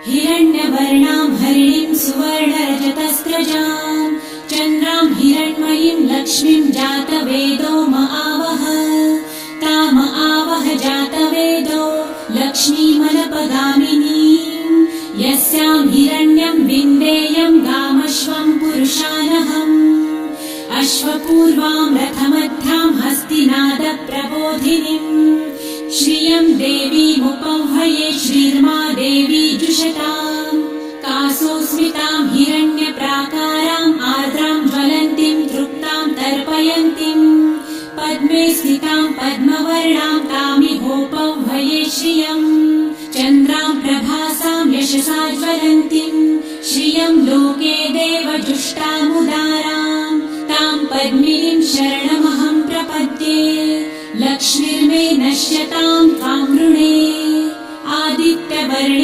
हिरण्यवर्णां हरिणीं सुवर्णरजतस्रजां चन्द्रां हिरण्मयीं लक्ष्मीं जातवेदो महावह ताम आवह जातवेदो लक्ष्मीमनपगामिनीं यस्यां हिरण्यं विन्देयं गामश्वं पुरुषानहम् अश्वपूर्वां रथमध्यां हस्तिनादप्रबोधिनीं श्रियं देवीमुपह्वये श्रीर्मा देवी जुषताम् कासोऽस्मितां हिरण्यप्राकाराम् आर्द्रां ज्वलन्तीं तृप्तां तर्पयन्तीं पद्मे स्थितां पद्मवर्णां तामिहोपह्वये श्रियम् चन्द्रां प्रभासां यशसा ज्वलन्तीं श्रियं लोके देवजुष्टामुदारां तां पद्मिनीं शरणमहं प्रपद्ये लक्ष्मीर्मे नश्यतां त्वां वृणे आदित्यवर्णे